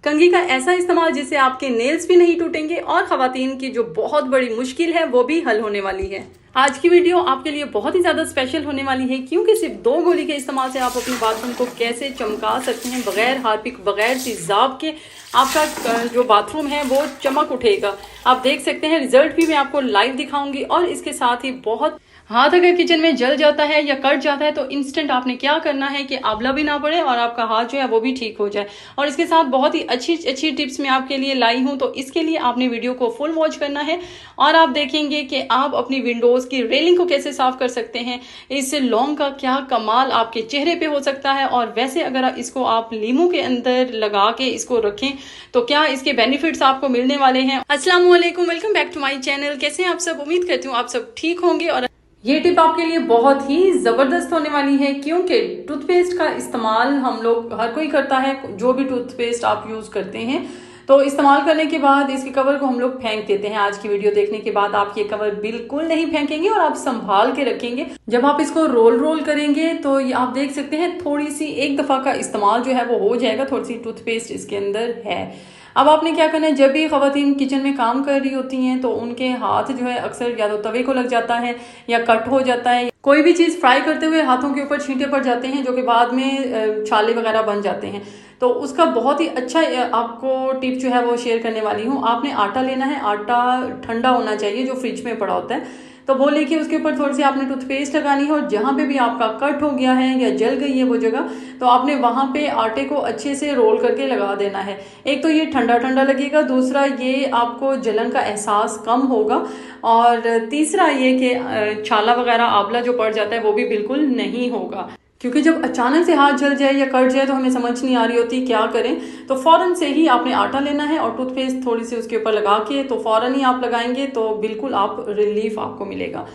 कंघी का ऐसा इस्तेमाल जिससे आपके नेल्स भी नहीं टूटेंगे और खवातीन की जो बहुत बड़ी मुश्किल है वो भी हल होने वाली है। आज की वीडियो आपके लिए बहुत ही ज़्यादा स्पेशल होने वाली है क्योंकि सिर्फ 2 गोली के इस्तेमाल से आप अपने बाथरूम को कैसे चमका सकते हैं बगैर हार्पिक, बगैर तेजाब के। आपका जो बाथरूम है वो चमक उठेगा। आप देख सकते हैं, रिजल्ट भी मैं आपको लाइव दिखाऊंगी। और इसके साथ ही बहुत हाथ अगर किचन में जल जाता है या कट जाता है तो इंस्टेंट आपने क्या करना है कि आंवला भी ना पड़े और आपका हाथ जो है वो भी ठीक हो जाए। और इसके साथ बहुत ही अच्छी टिप्स मैं आपके लिए लाई हूं, तो इसके लिए आपने वीडियो को फुल वॉच करना है। और आप देखेंगे कि आप अपनी विंडोज की रेलिंग को कैसे साफ कर सकते हैं। इस लौंग का क्या कमाल आपके चेहरे पे हो सकता है। और वैसे अगर इसको आप लीमू के अंदर लगा के इसको रखें तो क्या इसके बेनिफिट्स आपको मिलने वाले हैं। अस्सलाम वालेकुम, welcome back to my channel. कैसे हैं आप सब? उम्मीद करती हूँ आप सब ठीक होंगे। और ये टिप आपके लिए बहुत ही जबरदस्त होने वाली है क्योंकि टूथपेस्ट का इस्तेमाल हम लोग हर कोई करता है। जो भी टूथपेस्ट आप यूज करते हैं तो इस्तेमाल करने के बाद इसके कवर को हम लोग फेंक देते हैं। आज की वीडियो देखने के बाद आप ये कवर बिल्कुल नहीं फेंकेंगे और आप संभाल के रखेंगे। जब आप इसको रोल करेंगे तो ये आप देख सकते हैं थोड़ी सी एक दफा का इस्तेमाल जो है वो हो जाएगा। थोड़ी सी टूथपेस्ट इसके अंदर है। अब आपने क्या करना है, जब भी खवातीन किचन में काम कर रही होती हैं तो उनके हाथ जो है अक्सर या तो तवे को लग जाता है या कट हो जाता है। कोई भी चीज फ्राई करते हुए हाथों के ऊपर छींटे पड़ जाते हैं जो कि बाद में छाले वगैरह बन जाते हैं। तो उसका बहुत ही अच्छा आपको टिप जो है वो शेयर करने वाली हूँ। आपने आटा लेना है, आटा ठंडा होना चाहिए जो फ्रिज में पड़ा होता है। तो वो लेके उसके ऊपर थोड़ी सी आपने टूथपेस्ट लगानी है और जहां पे भी आपका कट हो गया है या जल गई है वो जगह, तो आपने वहां पे आटे को अच्छे से रोल करके लगा देना है। एक तो ये ठंडा ठंडा लगेगा, दूसरा ये आपको जलन का एहसास कम होगा, और तीसरा ये कि छाला वगैरह आंवला जो पड़ जाता है वो भी बिल्कुल नहीं होगा। क्योंकि जब अचानक से हाथ जल जाए या कट जाए तो हमें समझ नहीं आ रही होती क्या करें। तो फौरन से ही आपने आटा लेना है और टूथपेस्ट थोड़ी सी उसके ऊपर लगा के तो फौरन ही आप लगाएंगे तो बिल्कुल आप रिलीफ आपको मिलेगा।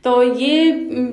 तो ये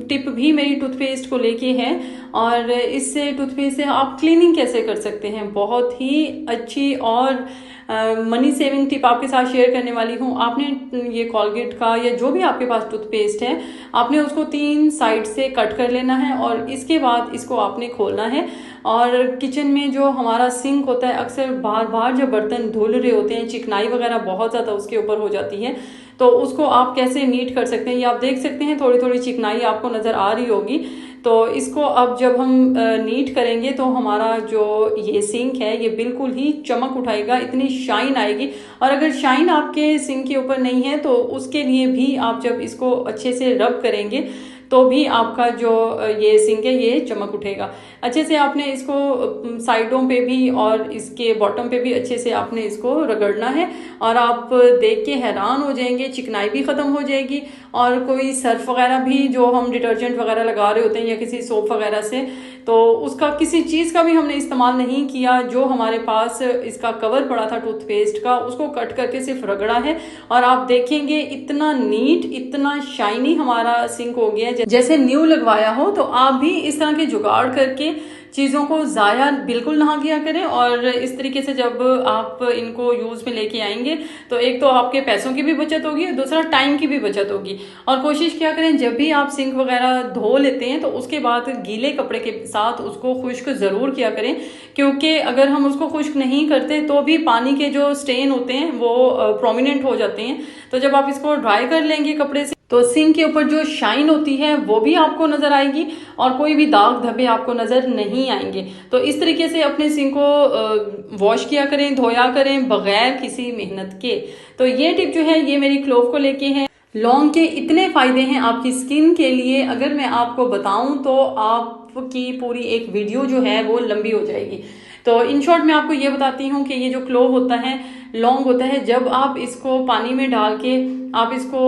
टिप भी मेरी टूथपेस्ट को लेके है। और इससे टूथपेस्ट से आप क्लीनिंग कैसे कर सकते हैं, बहुत ही अच्छी और मनी सेविंग टिप आपके साथ शेयर करने वाली हूँ। आपने ये कॉलगेट का या जो भी आपके पास टूथपेस्ट है, आपने उसको 3 साइड से कट कर लेना है और इसके बाद इसको आपने खोलना है। और किचन में जो हमारा सिंक होता है, अक्सर बार बार जब बर्तन धुल रहे होते हैं चिकनाई वगैरह बहुत ज़्यादा उसके ऊपर हो जाती है, तो उसको आप कैसे नीट कर सकते हैं। ये आप देख सकते हैं थोड़ी थोड़ी चिकनाई आपको नज़र आ रही होगी। तो इसको अब जब हम नीट करेंगे तो हमारा जो ये सिंक है ये बिल्कुल ही चमक उठाएगा, इतनी शाइन आएगी। और अगर शाइन आपके सिंक के ऊपर नहीं है तो उसके लिए भी आप जब इसको अच्छे से रब करेंगे तो भी आपका जो ये सिंक है ये चमक उठेगा। अच्छे से आपने इसको साइडों पे भी और इसके बॉटम पे भी अच्छे से आपने इसको रगड़ना है। और आप देख के हैरान हो जाएंगे, चिकनाई भी खत्म हो जाएगी। और कोई सर्फ वगैरह भी जो हम डिटर्जेंट वगैरह लगा रहे होते हैं या किसी सोप वगैरह से, तो उसका किसी चीज़ का भी हमने इस्तेमाल नहीं किया। जो हमारे पास इसका कवर पड़ा था टूथपेस्ट का, उसको कट करके सिर्फ रगड़ा है और आप देखेंगे इतना नीट, इतना शाइनी हमारा सिंक हो गया जैसे न्यू लगवाया हो। तो आप भी इस तरह के जुगाड़ करके चीज़ों को ज़ाया बिल्कुल ना किया करें। और इस तरीके से जब आप इनको यूज़ में लेके आएंगे तो एक तो आपके पैसों की भी बचत होगी, दूसरा टाइम की भी बचत होगी। और कोशिश क्या करें, जब भी आप सिंक वगैरह धो लेते हैं तो उसके बाद गीले कपड़े के साथ उसको खुश्क ज़रूर किया करें, क्योंकि अगर हम उसको खुश्क नहीं करते तो भी पानी के जो स्टेन होते हैं वो प्रोमिनेंट हो जाते हैं। तो जब आप इसको ड्राई कर लेंगे कपड़े से तो सिंक के ऊपर जो शाइन होती है वो भी आपको नजर आएगी और कोई भी दाग धब्बे आपको नजर नहीं आएंगे। तो इस तरीके से अपने सिंक को वॉश किया करें, धोया करें बगैर किसी मेहनत के। तो ये टिप जो है ये मेरी क्लोव को लेके है। लौंग के इतने फायदे हैं आपकी स्किन के लिए, अगर मैं आपको बताऊं तो आपकी पूरी एक वीडियो जो है वो लंबी हो जाएगी। तो इन शॉर्ट मैं आपको ये बताती हूँ कि ये जो क्लोव होता है, लौंग होता है, जब आप इसको पानी में डाल के आप इसको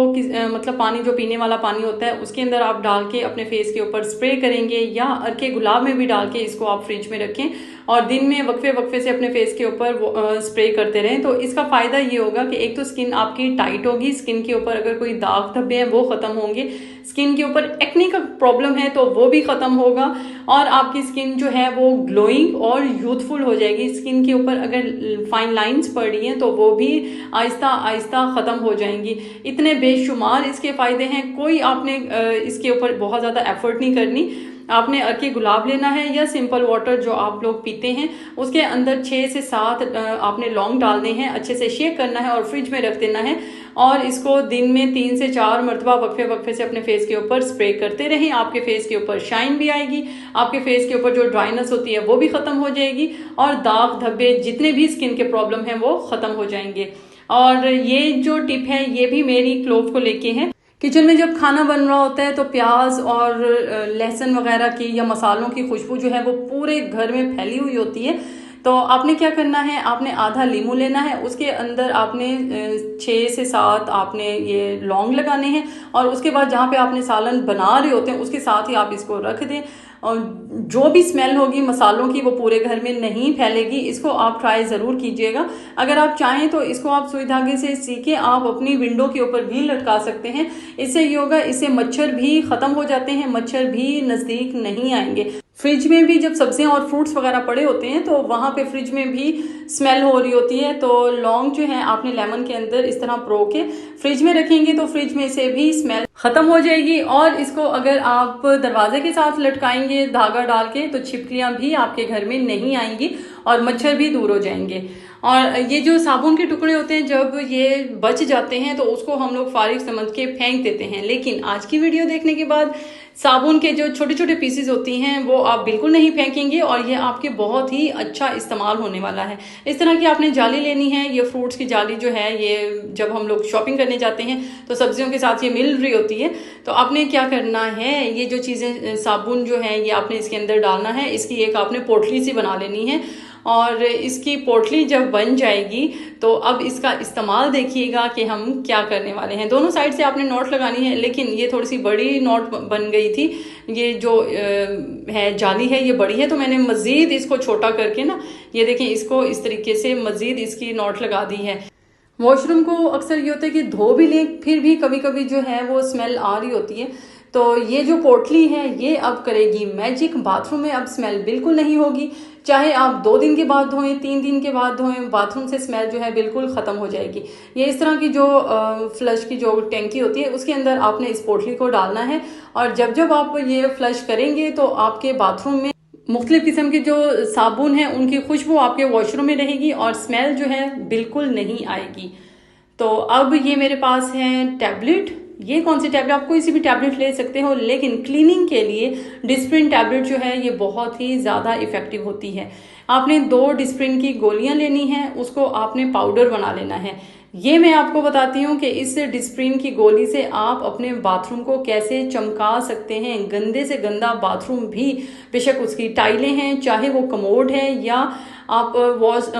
मतलब पानी जो पीने वाला पानी होता है उसके अंदर आप डाल के अपने फेस के ऊपर स्प्रे करेंगे या अर्के गुलाब में भी डाल के इसको आप फ्रिज में रखें और दिन में वक्फे वक्फे से अपने फेस के ऊपर स्प्रे करते रहें। तो इसका फायदा ये होगा कि एक तो स्किन आपकी टाइट होगी, स्किन के ऊपर अगर कोई दाग धब्बे हैं वो खत्म होंगे, स्किन के ऊपर एक्ने का प्रॉब्लम है तो वो भी खत्म होगा और आपकी स्किन जो है वो ग्लोइंग और यूथफुल हो जाएगी। स्किन के ऊपर अगर फाइन लाइंस पड़ रही हैं तो वो भी आहिस्ता आहिस्ता खत्म हो जाएंगी। इतने बेशुमार इसके फायदे हैं, कोई आपने इसके ऊपर बहुत ज्यादा एफर्ट नहीं करनी। आपने अर्की गुलाब लेना है या सिंपल वाटर जो आप लोग पीते हैं, उसके अंदर 6 से 7 आपने लौंग डालने हैं, अच्छे से शेक करना है और फ्रिज में रख देना है। और इसको दिन में 3 से 4 मरतबा वक्फे वक्फे से अपने फेस के ऊपर स्प्रे करते रहें। आपके फेस के ऊपर शाइन भी आएगी, आपके फेस के ऊपर जो ड्राइनेस होती है वो भी खत्म हो जाएगी और दाग धब्बे जितने भी स्किन के प्रॉब्लम हैं वो खत्म हो जाएंगे। और ये जो टिप है ये भी मेरी क्लोव को लेके है। किचन में जब खाना बन रहा होता है तो प्याज और लहसुन वगैरह की या मसालों की खुशबू जो है वो पूरे घर में फैली हुई होती है। तो आपने क्या करना है, आपने आधा लीमू लेना है, उसके अंदर आपने 6 से 7 आपने ये लौंग लगाने हैं और उसके बाद जहाँ पे आपने सालन बना रहे होते हैं उसके साथ ही आप इसको रख दें। और जो भी स्मेल होगी मसालों की वो पूरे घर में नहीं फैलेगी। इसको आप ट्राई ज़रूर कीजिएगा। अगर आप चाहें तो इसको आप सुई धागे से सीके आप अपनी विंडो के ऊपर भी लटका सकते हैं। इससे ये होगा, इससे मच्छर भी ख़त्म हो जाते हैं, मच्छर भी नज़दीक नहीं आएंगे। फ्रिज में भी जब सब्जियां और फ्रूट्स वगैरह पड़े होते हैं तो वहाँ पे फ्रिज में भी स्मेल हो रही होती है, तो लौंग जो है आपने लेमन के अंदर इस तरह प्रो के फ्रिज में रखेंगे तो फ्रिज में से भी स्मेल खत्म हो जाएगी। और इसको अगर आप दरवाजे के साथ लटकाएंगे धागा डाल के तो छिपकलियां भी आपके घर में नहीं आएंगी और मच्छर भी दूर हो जाएंगे। और ये जो साबुन के टुकड़े होते हैं जब ये बच जाते हैं तो उसको हम लोग फारिग समझ के फेंक देते हैं, लेकिन आज की वीडियो देखने के बाद साबुन के जो छोटे छोटे पीसेस होती हैं वो आप बिल्कुल नहीं फेंकेंगे और ये आपके बहुत ही अच्छा इस्तेमाल होने वाला है। इस तरह की आपने जाली लेनी है। ये फ्रूट्स की जाली जो है ये जब हम लोग शॉपिंग करने जाते हैं तो सब्जियों के साथ ये मिल रही होती है। तो आपने क्या करना है, ये जो चीज़ें साबुन जो है ये आपने इसके अंदर डालना है। इसकी एक आपने पोटली सी बना लेनी है और इसकी पोटली जब बन जाएगी तो अब इसका इस्तेमाल देखिएगा कि हम क्या करने वाले हैं। दोनों साइड से आपने नॉट लगानी है, लेकिन ये थोड़ी सी बड़ी नॉट बन गई थी। ये जो है जाली है ये बड़ी है तो मैंने मज़ीद इसको छोटा करके ना, ये देखें, इसको इस तरीके से मज़ीद इसकी नॉट लगा दी है। वॉशरूम को अक्सर ये होता है कि धो भी लें फिर भी कभी कभी जो है वो स्मेल आ रही होती है। तो ये जो पोटली है ये अब करेगी मैजिक। बाथरूम में अब स्मेल बिल्कुल नहीं होगी। चाहे आप 2 दिन के बाद धोएं, 3 दिन के बाद धोएं, बाथरूम से स्मेल जो है बिल्कुल ख़त्म हो जाएगी। ये इस तरह की जो फ्लश की जो टैंकी होती है उसके अंदर आपने इस पोटली को डालना है और जब जब आप ये फ्लश करेंगे तो आपके बाथरूम में मुख्तलिफ किस्म के जो साबुन हैं उनकी खुशबू आपके वॉशरूम में रहेगी और स्मेल जो है बिल्कुल नहीं आएगी। तो अब ये मेरे पास है टैबलेट। ये कौन सी टैबलेट, आप कोई सी भी टैबलेट ले सकते हो, लेकिन क्लीनिंग के लिए डिस्प्रिन टैबलेट जो है ये बहुत ही ज़्यादा इफ़ेक्टिव होती है। आपने 2 डिस्प्रिन की गोलियां लेनी हैं, उसको आपने पाउडर बना लेना है। ये मैं आपको बताती हूँ कि इस डिस्प्रिन की गोली से आप अपने बाथरूम को कैसे चमका सकते हैं। गंदे से गंदा बाथरूम भी, बेशक उसकी टाइलें हैं, चाहे वो कमोड है या आप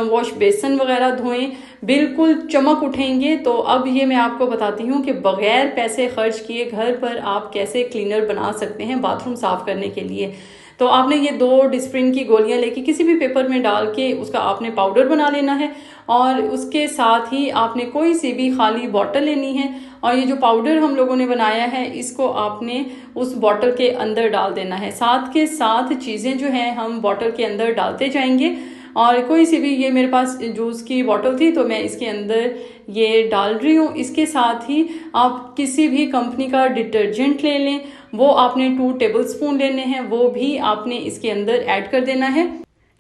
वॉश बेसन वगैरह धोएं, बिल्कुल चमक उठेंगे। तो अब ये मैं आपको बताती हूँ कि बगैर पैसे खर्च किए घर पर आप कैसे क्लीनर बना सकते हैं बाथरूम साफ करने के लिए। तो आपने ये 2 डिस्प्रिन की गोलियां लेके किसी भी पेपर में डाल के उसका आपने पाउडर बना लेना है और उसके साथ ही आपने कोई सी भी खाली बॉटल लेनी है और ये जो पाउडर हम लोगों ने बनाया है इसको आपने उस बॉटल के अंदर डाल देना है। साथ के साथ चीज़ें जो हैं हम बॉटल के अंदर डालते जाएंगे और कोई सी भी, ये मेरे पास जूस की बॉटल थी तो मैं इसके अंदर ये डाल रही हूँ। इसके साथ ही आप किसी भी कंपनी का डिटर्जेंट ले लें, वो आपने 2 टेबलस्पून लेने हैं, वो भी आपने इसके अंदर ऐड कर देना है।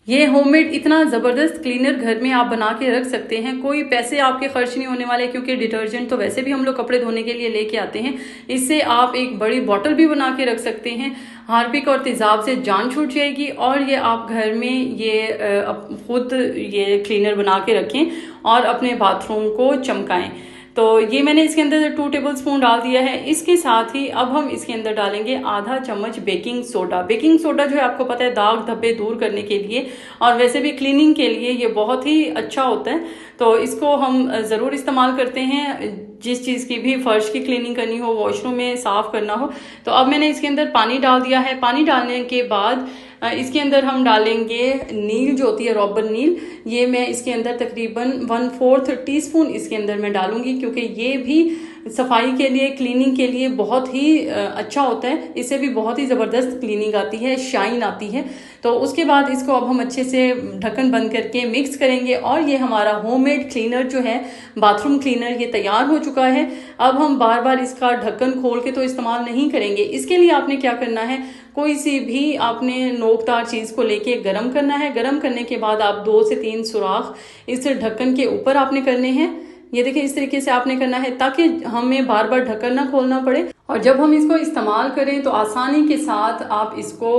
ये होममेड इतना ज़बरदस्त क्लीनर घर में आप बना के रख सकते हैं, कोई पैसे आपके खर्च नहीं होने वाले क्योंकि डिटर्जेंट तो वैसे भी हम लोग कपड़े धोने के लिए लेके आते हैं। इससे आप एक बड़ी बॉटल भी बना के रख सकते हैं। हार्पिक और तेज़ाब से जान छूट जाएगी और ये आप घर में ये खुद ये क्लीनर बना के रखें और अपने बाथरूम को चमकाएं। तो ये मैंने इसके अंदर 2 टेबलस्पून डाल दिया है। इसके साथ ही अब हम इसके अंदर डालेंगे आधा चम्मच बेकिंग सोडा। बेकिंग सोडा जो है आपको पता है दाग धब्बे दूर करने के लिए और वैसे भी क्लीनिंग के लिए ये बहुत ही अच्छा होता है, तो इसको हम ज़रूर इस्तेमाल करते हैं जिस चीज़ की भी फर्श की क्लीनिंग करनी हो, वॉशरूम में साफ़ करना हो। तो अब मैंने इसके अंदर पानी डाल दिया है। पानी डालने के बाद इसके अंदर हम डालेंगे नील जो होती है, रॉबर नील। ये मैं इसके अंदर तकरीबन 1/4 टीस्पून इसके अंदर मैं डालूंगी क्योंकि ये भी सफाई के लिए, क्लीनिंग के लिए बहुत ही अच्छा होता है। इससे भी बहुत ही ज़बरदस्त क्लीनिंग आती है, शाइन आती है। तो उसके बाद इसको अब हम अच्छे से ढक्कन बंद करके मिक्स करेंगे और ये हमारा होममेड क्लीनर जो है, बाथरूम क्लीनर, ये तैयार हो चुका है। अब हम बार बार इसका ढक्कन खोल के तो इस्तेमाल नहीं करेंगे। इसके लिए आपने क्या करना है, कोई सी भी आपने नोकदार चीज़ को लेके गरम करना है। गरम करने के बाद आप 2 से 3 सुराख इस ढक्कन के ऊपर आपने करने हैं। ये देखिए, इस तरीके से आपने करना है ताकि हमें बार बार ढक्कन ना खोलना पड़े। और जब हम इसको इस्तेमाल करें तो आसानी के साथ आप इसको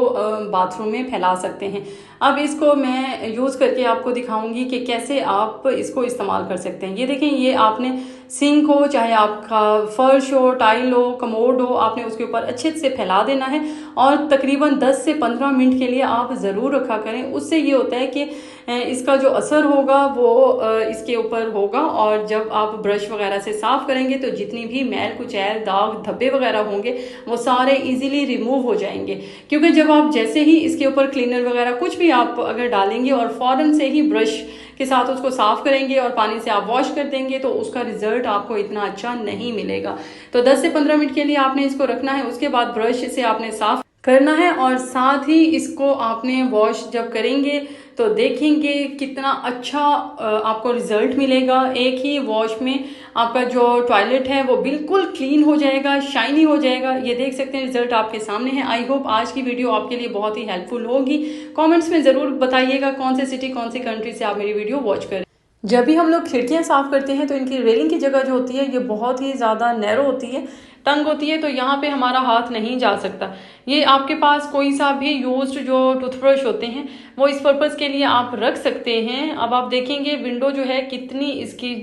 बाथरूम में फैला सकते हैं। अब इसको मैं यूज़ करके आपको दिखाऊंगी कि कैसे आप इसको इस्तेमाल कर सकते हैं। ये देखें, ये आपने सिंक हो, चाहे आपका फर्श हो, टाइल हो, कमोड हो, आपने उसके ऊपर अच्छे से फैला देना है और तकरीबन 10 से 15 मिनट के लिए आप ज़रूर रखा करें। उससे ये होता है कि इसका जो असर होगा वो इसके ऊपर होगा और जब आप ब्रश वगैरह से साफ़ करेंगे तो जितनी भी मैल कुचैल, दाग धब्बे वगैरह होंगे वो सारे इजीली रिमूव हो जाएंगे। क्योंकि जब आप जैसे ही इसके ऊपर क्लीनर वगैरह कुछ भी आप अगर डालेंगे और फ़ौरन से ही ब्रश के साथ उसको साफ़ करेंगे और पानी से आप वॉश कर देंगे तो उसका रिजल्ट आपको इतना अच्छा नहीं मिलेगा। तो 10 से 15 मिनट के लिए आपने इसको रखना है। उसके बाद ब्रश से आपने साफ़ करना है और साथ ही इसको आपने वॉश जब करेंगे तो देखेंगे कितना अच्छा आपको रिजल्ट मिलेगा। एक ही वॉश में आपका जो टॉयलेट है वो बिल्कुल क्लीन हो जाएगा, शाइनी हो जाएगा। ये देख सकते हैं, रिजल्ट आपके सामने है। आई होप आज की वीडियो आपके लिए बहुत ही हेल्पफुल होगी। कमेंट्स में ज़रूर बताइएगा कौन से सिटी, कौन सी कंट्री से आप मेरी वीडियो वॉच करें। जब भी हम लोग खिड़कियां साफ़ करते हैं तो इनकी रेलिंग की जगह जो होती है ये बहुत ही ज़्यादा नैरो होती है, तंग होती है, तो यहाँ पे हमारा हाथ नहीं जा सकता। ये आपके पास कोई सा भी यूज्ड जो टूथब्रश होते हैं वो इस पर्पज़ के लिए आप रख सकते हैं। अब आप देखेंगे विंडो जो है कितनी इसकी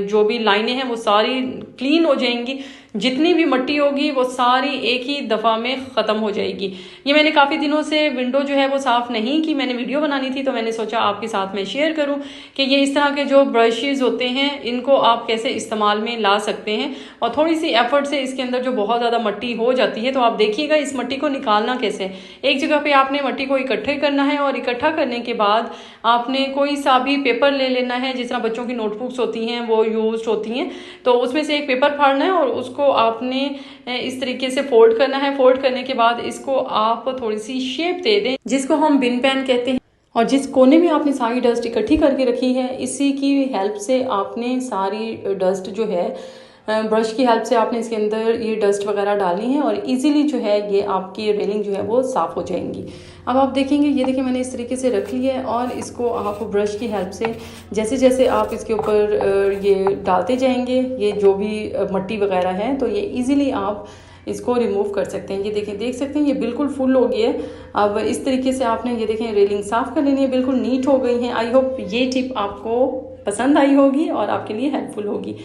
जो भी लाइनें हैं वो सारी क्लीन हो जाएंगी। जितनी भी मिट्टी होगी वो सारी एक ही दफ़ा में ख़त्म हो जाएगी। ये मैंने काफ़ी दिनों से विंडो जो है वो साफ़ नहीं की, मैंने वीडियो बनानी थी तो मैंने सोचा आपके साथ में शेयर करूं कि ये इस तरह के जो ब्रशेज़ होते हैं इनको आप कैसे इस्तेमाल में ला सकते हैं। और थोड़ी सी एफर्ट से इसके अंदर जो बहुत ज़्यादा मिट्टी हो जाती है तो आप देखिएगा इस मिट्टी को निकालना कैसे। एक जगह पे आपने मिट्टी को इकट्ठे करना है और इकट्ठा करने के बाद आपने कोई सा भी पेपर ले लेना है। जिस तरह बच्चों की नोटबुक्स होती हैं वो यूज होती हैं, तो उसमें से एक पेपर फाड़ना है और उसको आपने इस तरीके से फोल्ड करना है। फोल्ड करने के बाद इसको आप थोड़ी सी शेप दे दें, जिसको हम बिन पेन कहते हैं। और जिस कोने में आपने सारी डस्ट इकट्ठी करके रखी है, इसी की हेल्प से आपने सारी डस्ट जो है ब्रश की हेल्प से आपने इसके अंदर ये डस्ट वगैरह डालनी है और इजीली जो है ये आपकी रेलिंग जो है वो साफ़ हो जाएंगी। अब आप देखेंगे, ये देखिए मैंने इस तरीके से रख लिया है और इसको आप ब्रश की हेल्प से जैसे जैसे आप इसके ऊपर ये डालते जाएंगे, ये जो भी मिट्टी वगैरह है, तो ये इजीली आप इसको रिमूव कर सकते हैं। ये देखें, देख सकते हैं ये बिल्कुल फुल हो गई है। अब इस तरीके से आपने ये देखें रेलिंग साफ़ कर लेनी है, बिल्कुल नीट हो गई है। आई होप ये टिप आपको पसंद आई होगी और आपके लिए हेल्पफुल होगी।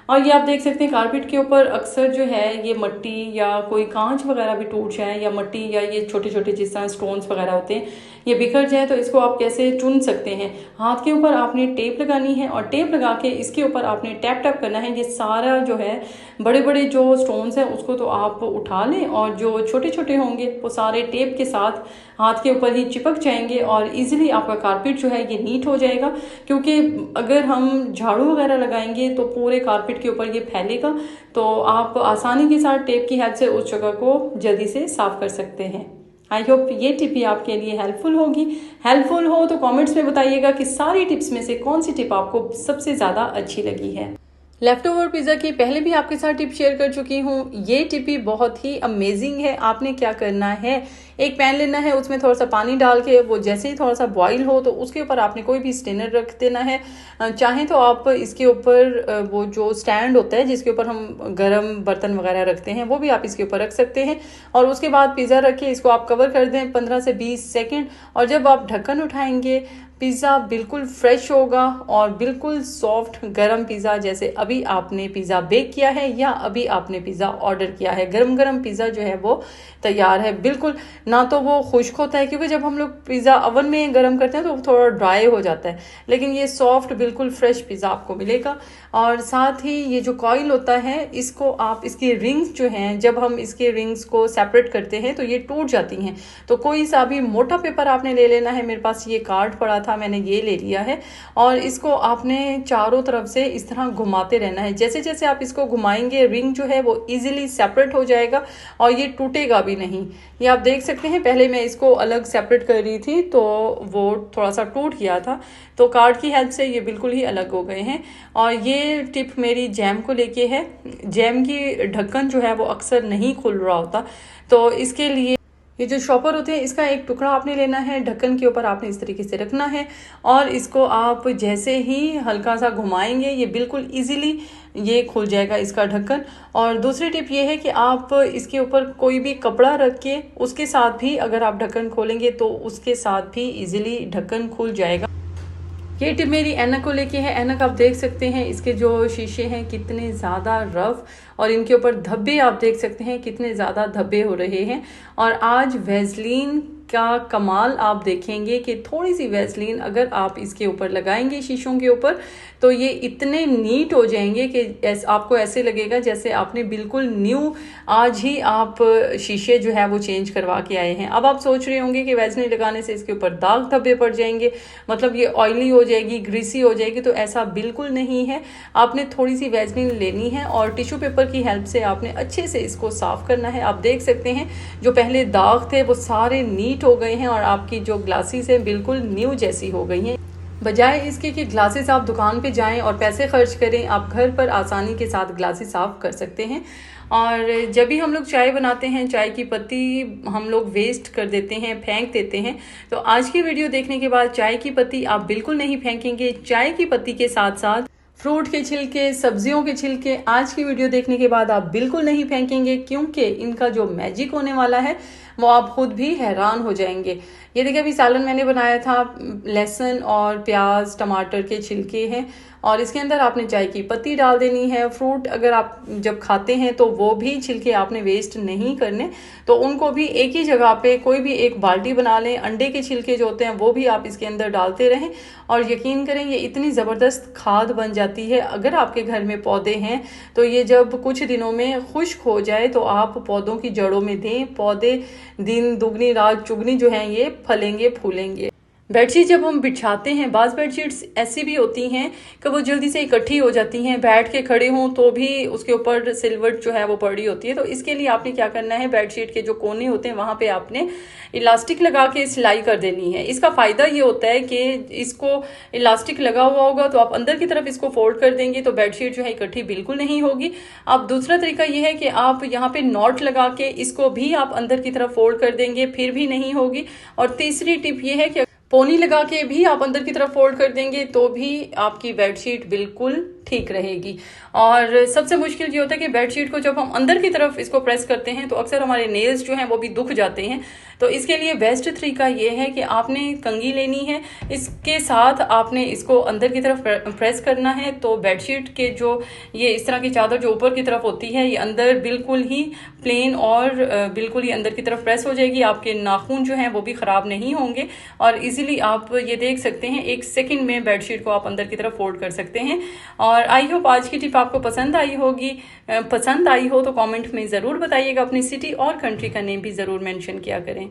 और ये आप देख सकते हैं कारपेट के ऊपर अक्सर जो है ये मिट्टी या कोई कांच वगैरह भी टूट जाए या मिट्टी या ये छोटे छोटे जिस तरह स्टोन्स वगैरह होते हैं ये बिखर जाए, तो इसको आप कैसे चुन सकते हैं। हाथ के ऊपर आपने टेप लगानी है और टेप लगा के इसके ऊपर आपने टैप टैप करना है। ये सारा जो है बड़े बड़े जो स्टोन्स हैं उसको तो आप उठा लें और जो छोटे छोटे होंगे वो सारे टेप के साथ हाथ के ऊपर ही चिपक जाएंगे और इजीली आपका कारपेट जो है ये नीट हो जाएगा। क्योंकि अगर हम झाड़ू वगैरह लगाएंगे तो पूरे कारपेट के ऊपर ये फैलेगा, तो आप आसानी के साथ टेप की हेल्प से उस जगह को जल्दी से साफ कर सकते हैं। आई होप ये टिप भी आपके लिए हेल्पफुल होगी। हेल्पफुल हो तो कमेंट्स में बताइएगा कि सारी टिप्स में से कौन सी टिप आपको सबसे ज़्यादा अच्छी लगी है। लेफ्ट ओवर पिज़्ज़ा की पहले भी आपके साथ टिप शेयर कर चुकी हूँ। ये टिप भी बहुत ही अमेजिंग है। आपने क्या करना है, एक पैन लेना है, उसमें थोड़ा सा पानी डाल के वो जैसे ही थोड़ा सा बॉईल हो तो उसके ऊपर आपने कोई भी स्टेनर रख देना है। चाहे तो आप इसके ऊपर वो जो स्टैंड होता है जिसके ऊपर हम गरम बर्तन वगैरह रखते हैं वो भी आप इसके ऊपर रख सकते हैं। और उसके बाद पिज़्ज़ा रख के इसको आप कवर कर दें 15 से 20 सेकेंड। और जब आप ढक्कन उठाएंगे पिज़्ज़ा बिल्कुल फ्रेश होगा और बिल्कुल सॉफ्ट गरम पिज़्ज़ा, जैसे अभी आपने पिज़्ज़ा बेक किया है या अभी आपने पिज़्ज़ा ऑर्डर किया है। गरम गरम पिज़्ज़ा जो है वो तैयार है। बिल्कुल ना तो वो खुश्क होता है, क्योंकि जब हम लोग पिज़्ज़ा अवन में गरम करते हैं तो वो थोड़ा ड्राई हो जाता है, लेकिन ये सॉफ्ट बिल्कुल फ्रेश पिज़्ज़ा आपको मिलेगा। और साथ ही ये जो कॉइल होता है इसको आप, इसकी रिंग्स जो हैं, जब हम इसके रिंग्स को सेपरेट करते हैं तो ये टूट जाती हैं। तो कोई सा भी मोटा पेपर आपने ले लेना है। मेरे पास ये कार्ड पड़ा था मैंने ये ले लिया है और इसको आपने चारों तरफ से इस तरह घुमाते रहना है। जैसे जैसे आप इसको घुमाएंगे रिंग जो है वो इजीली सेपरेट हो जाएगा और ये टूटेगा भी नहीं। ये आप देख सकते हैं, पहले मैं इसको अलग सेपरेट कर रही थी तो वो थोड़ा सा टूट गया था, तो कार्ड की हेल्प से ये बिल्कुल ही अलग हो गए हैं। और ये टिप मेरी जैम को लेके है। जैम की ढक्कन जो है वो अक्सर नहीं खुल रहा होता, तो इसके लिए ये जो शॉपर होते हैं इसका एक टुकड़ा आपने लेना है, ढक्कन के ऊपर आपने इस तरीके से रखना है और इसको आप जैसे ही हल्का सा घुमाएंगे ये बिल्कुल इजीली ये खुल जाएगा इसका ढक्कन। और दूसरी टिप ये है कि आप इसके ऊपर कोई भी कपड़ा रख के उसके साथ भी अगर आप ढक्कन खोलेंगे तो उसके साथ भी इजीली ढक्कन खुल जाएगा। ये टिप मेरी ऐनक को लेके है। ऐनक आप देख सकते हैं इसके जो शीशे हैं कितने ज़्यादा रफ और इनके ऊपर धब्बे आप देख सकते हैं कितने ज़्यादा धब्बे हो रहे हैं। और आज वैसलीन का कमाल आप देखेंगे कि थोड़ी सी वैसलीन अगर आप इसके ऊपर लगाएंगे शीशों के ऊपर तो ये इतने नीट हो जाएंगे कि आपको ऐसे लगेगा जैसे आपने बिल्कुल न्यू आज ही आप शीशे जो है वो चेंज करवा के आए हैं। अब आप सोच रहे होंगे कि वैसलीन लगाने से इसके ऊपर दाग धब्बे पड़ जाएंगे, मतलब ये ऑयली हो जाएगी, ग्रीसी हो जाएगी, तो ऐसा बिल्कुल नहीं है। आपने थोड़ी सी वैसलीन लेनी है और टिश्यू पेपर की हेल्प से आपने अच्छे से इसको साफ करना है। आप देख सकते हैं जो पहले दाग थे वो सारे नीट हो गए हैं और आपकी जो ग्लासेस हैं बिल्कुल न्यू जैसी हो गई हैं। बजाय इसके कि ग्लासेस आप दुकान पे जाएं और पैसे खर्च करें, आप घर पर आसानी के साथ ग्लासेस साफ कर सकते हैं। और जब भी हम लोग चाय बनाते हैं चाय की पत्ती हम लोग वेस्ट कर देते हैं, फेंक देते हैं, तो आज की वीडियो देखने के बाद चाय की पत्ती आप बिल्कुल नहीं फेंकेंगे। चाय की पत्ती के साथ साथ फ्रूट के छिलके, सब्जियों के छिलके आज की वीडियो देखने के बाद आप बिल्कुल नहीं फेंकेंगे, क्योंकि इनका जो मैजिक होने वाला है वो आप खुद भी हैरान हो जाएंगे। ये देखिए अभी सालन मैंने बनाया था, लहसुन और प्याज टमाटर के छिलके हैं और इसके अंदर आपने चाय की पत्ती डाल देनी है। फ्रूट अगर आप जब खाते हैं तो वो भी छिलके आपने वेस्ट नहीं करने, तो उनको भी एक ही जगह पे कोई भी एक बाल्टी बना लें। अंडे के छिलके जो होते हैं वो भी आप इसके अंदर डालते रहें और यकीन करें ये इतनी ज़बरदस्त खाद बन जाती है। अगर आपके घर में पौधे हैं तो ये जब कुछ दिनों में खुश्क हो जाए तो आप पौधों की जड़ों में दें। पौधे दिन दुगनी रात चुगनी जो हैं ये फलेंगे फूलेंगे। बेडशीट जब हम बिछाते हैं, बाज़ बेडशीट्स ऐसी भी होती हैं कि वो जल्दी से इकट्ठी हो जाती हैं, बैठ के खड़े हों तो भी उसके ऊपर सिलवट जो है वो पड़ी होती है। तो इसके लिए आपने क्या करना है, बेडशीट के जो कोने होते हैं वहाँ पे आपने इलास्टिक लगा के सिलाई कर देनी है। इसका फ़ायदा ये होता है कि इसको इलास्टिक लगा हुआ होगा तो आप अंदर की तरफ इसको फोल्ड कर देंगे तो बेडशीट जो है इकट्ठी बिल्कुल नहीं होगी। अब दूसरा तरीका ये है कि आप यहाँ पे नॉट लगा के इसको भी आप अंदर की तरफ फोल्ड कर देंगे, फिर भी नहीं होगी। और तीसरी टिप ये है कि पोनी लगा के भी आप अंदर की तरफ फोल्ड कर देंगे तो भी आपकी बेडशीट बिल्कुल ठीक रहेगी। और सबसे मुश्किल ये होता है कि बेडशीट को जब हम अंदर की तरफ इसको प्रेस करते हैं तो अक्सर हमारे नेल्स जो हैं वो भी दुख जाते हैं। तो इसके लिए बेस्ट तरीका ये है कि आपने कंघी लेनी है, इसके साथ आपने इसको अंदर की तरफ प्रेस करना है तो बेडशीट के जो ये इस तरह की चादर जो ऊपर की तरफ होती है ये अंदर बिल्कुल ही प्लेन और बिल्कुल ही अंदर की तरफ प्रेस हो जाएगी। आपके नाखून जो हैं वो भी ख़राब नहीं होंगे और इजीली आप ये देख सकते हैं 1 सेकंड में बेडशीट को आप अंदर की तरफ फोल्ड कर सकते हैं। और आई होप आज की टिप आपको पसंद आई होगी। पसंद आई हो तो कमेंट में ज़रूर बताइएगा। अपनी सिटी और कंट्री का नेम भी ज़रूर मेंशन किया करें।